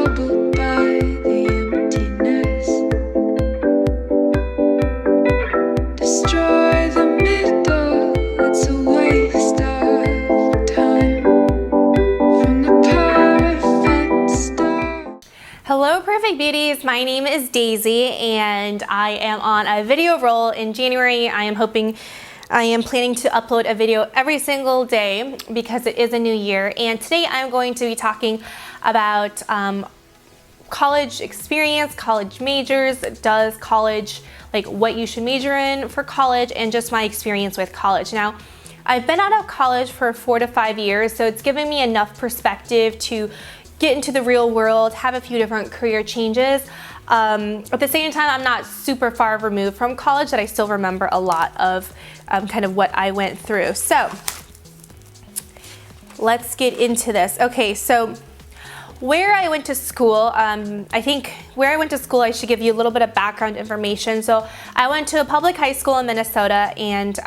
troubled by the emptiness. Destroy the middle, it's a waste of time. From the perfect start. Hello Perfect Beauties, my name is Daisy and I am on a video roll in January. I am planning to upload a video every single day because it is a new year, and today I'm going to be talking about college experience, college majors, does college, like what you should major in for college, and just my experience with college. Now, I've been out of college for 4 to 5 years, so it's given me enough perspective to get into the real world, have a few different career changes. At the same time, I'm not super far removed from college that I still remember a lot of kind of what I went through. So let's get into this. Okay, so where I went to school, I think where I went to school, I should give you a little bit of background information. So I went to a public high school in Minnesota, and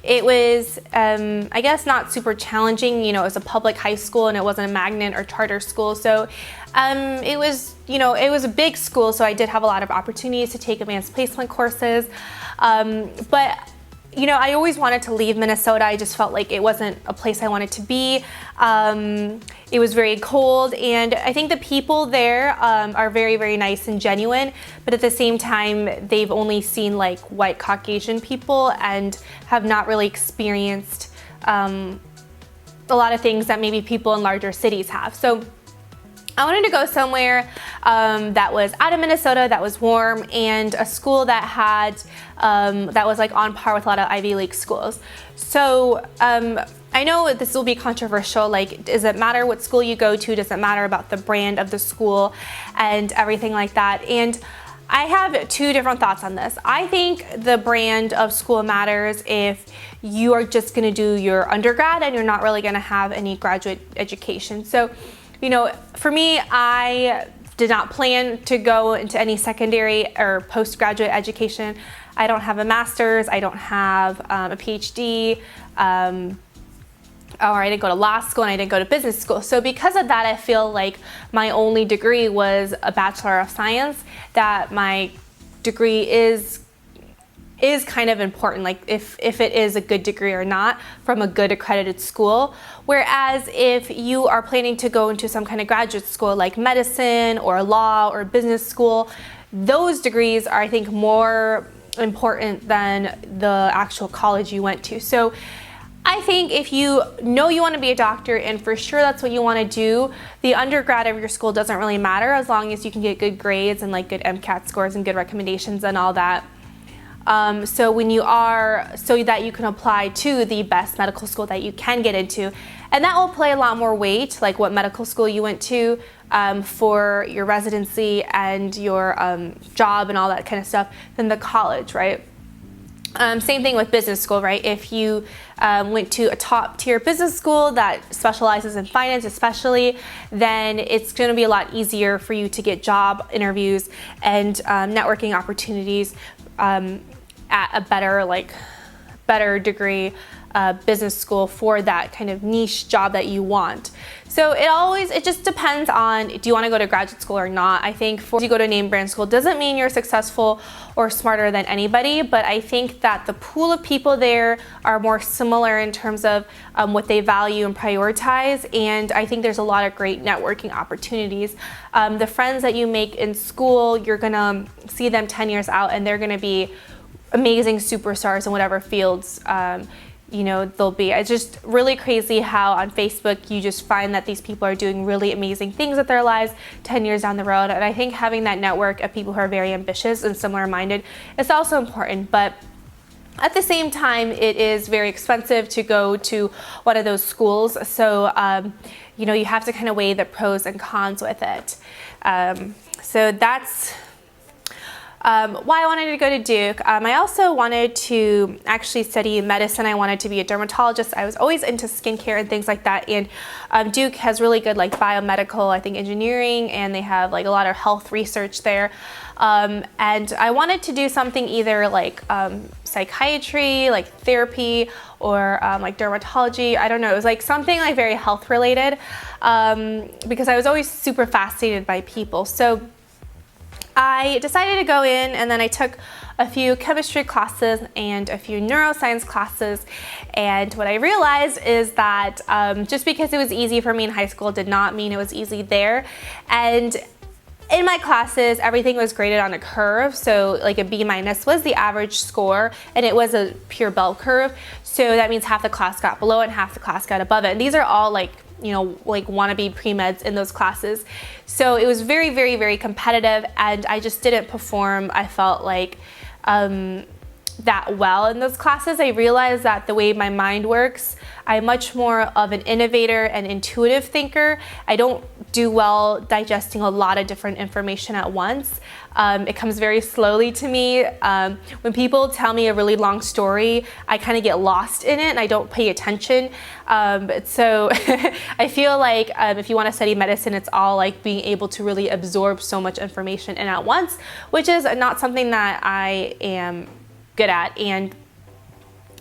it was, I guess, not super challenging. You know, it was a public high school and it wasn't a magnet or charter school. So it was, you know, it was a big school, so I did have a lot of opportunities to take advanced placement courses. But you know, I always wanted to leave Minnesota. I just felt like it wasn't a place I wanted to be. It was very cold, and I think the people there are very, very nice and genuine, but at the same time, they've only seen like white Caucasian people and have not really experienced a lot of things that maybe people in larger cities have. So I wanted to go somewhere that was out of Minnesota, that was warm, and a school that had, that was like on par with a lot of Ivy League schools. So I know this will be controversial, like, does it matter what school you go to? Does it matter about the brand of the school and everything like that? And I have two different thoughts on this. I think the brand of school matters if you are just gonna do your undergrad and you're not really gonna have any graduate education. So, you know, for me, I did not plan to go into any secondary or postgraduate education. I don't have a master's, I don't have a PhD, or I didn't go to law school and I didn't go to business school. So because of that, I feel like my only degree was a Bachelor of Science, that my degree is kind of important, like if it is a good degree or not from a good accredited school. Whereas if you are planning to go into some kind of graduate school like medicine or law or business school, those degrees are, I think, more important than the actual college you went to. So I think if you know you want to be a doctor and for sure that's what you want to do, the undergrad of your school doesn't really matter as long as you can get good grades and like good MCAT scores and good recommendations and all that. So that you can apply to the best medical school that you can get into. And that will play a lot more weight, like what medical school you went to for your residency and your job and all that kind of stuff, than the college, right? Same thing with business school, right? If you went to a top tier business school that specializes in finance especially, then it's going to be a lot easier for you to get job interviews and networking opportunities at a better degree business school for that kind of niche job that you want. So it just depends on, do you want to go to graduate school or not? I think if you go to name brand school doesn't mean you're successful or smarter than anybody, but I think that the pool of people there are more similar in terms of what they value and prioritize, and I think there's a lot of great networking opportunities. The friends that you make in school, you're gonna see them 10 years out and they're gonna be amazing superstars in whatever fields you know they'll be. It's just really crazy how on Facebook you just find that these people are doing really amazing things with their lives 10 years down the road, and I think having that network of people who are very ambitious and similar minded is also important. But at the same time, it is very expensive to go to one of those schools, so you know, you have to kind of weigh the pros and cons with it. So that's why I wanted to go to Duke. I also wanted to actually study medicine. I wanted to be a dermatologist. I was always into skincare and things like that. And Duke has really good like biomedical, I think, engineering, and they have like a lot of health research there. And I wanted to do something either like psychiatry, like therapy, or like dermatology. I don't know. It was like something like very health related because I was always super fascinated by people. So I decided to go in, and then I took a few chemistry classes and a few neuroscience classes. And what I realized is that just because it was easy for me in high school did not mean it was easy there. And in my classes, everything was graded on a curve. So like a B- was the average score, and it was a pure bell curve. So that means half the class got below it and half the class got above it. And these are all like, you know, like wannabe pre-meds in those classes. So it was very, very, very competitive, and I just didn't perform, I felt like, that well in those classes. I realized that the way my mind works, I'm much more of an innovator and intuitive thinker. I don't do well digesting a lot of different information at once. It comes very slowly to me. When people tell me a really long story, I kind of get lost in it and I don't pay attention. So I feel like if you want to study medicine, it's all like being able to really absorb so much information in at once, which is not something that I am good at. And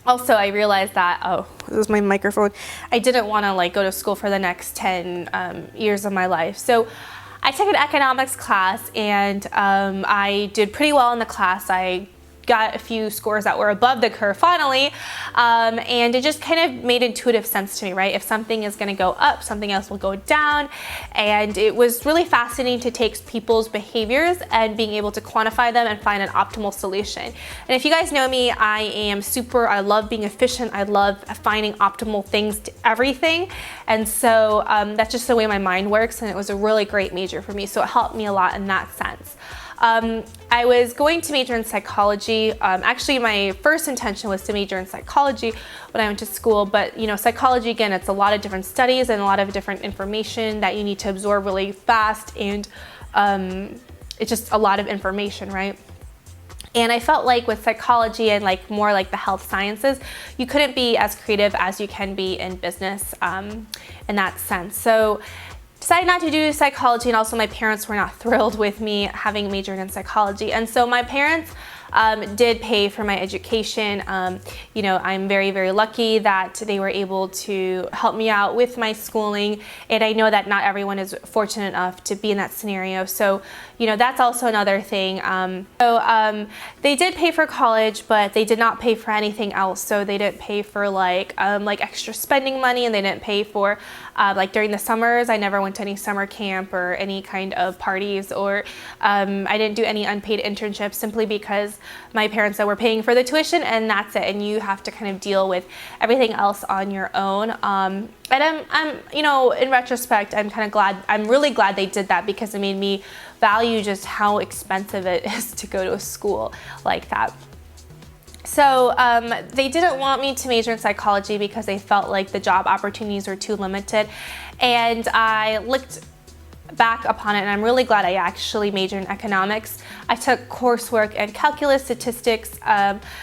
also I realized that, oh, this is my microphone, I didn't want to like go to school for the next 10 years of my life. So I took an economics class, and I did pretty well in the class. I got a few scores that were above the curve finally, and it just kind of made intuitive sense to me, right? If something is going to go up, something else will go down. And it was really fascinating to take people's behaviors and being able to quantify them and find an optimal solution. And if you guys know me, I love being efficient. I love finding optimal things to everything. And so that's just the way my mind works, and it was a really great major for me. So it helped me a lot in that sense. I was going to major in psychology. Actually, my first intention was to major in psychology when I went to school, but you know, psychology, again, it's a lot of different studies and a lot of different information that you need to absorb really fast, and it's just a lot of information, right? And I felt like with psychology and like more like the health sciences, you couldn't be as creative as you can be in business in that sense. So decided not to do psychology, and also my parents were not thrilled with me having majored in psychology. And so my parents did pay for my education. You know, I'm very, very lucky that they were able to help me out with my schooling, and I know that not everyone is fortunate enough to be in that scenario. So, you know, that's also another thing. They did pay for college, but they did not pay for anything else. So they didn't pay for like extra spending money, and they didn't pay for like during the summers. I never went to any summer camp or any kind of parties, or I didn't do any unpaid internships, simply because my parents were paying for the tuition, and that's it. And you have to kind of deal with everything else on your own. And I'm, you know, in retrospect, I'm really glad they did that, because it made me value just how expensive it is to go to a school like that. So they didn't want me to major in psychology because they felt like the job opportunities were too limited. And I looked back upon it, and I'm really glad I actually majored in economics. I took coursework in calculus, statistics, finance,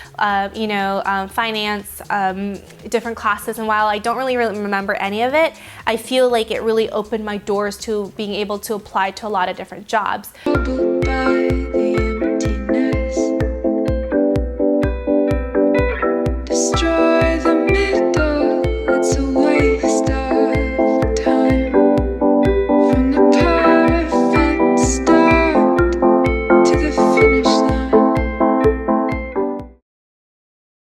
different classes, and while I don't really remember any of it, I feel like it really opened my doors to being able to apply to a lot of different jobs. Bye.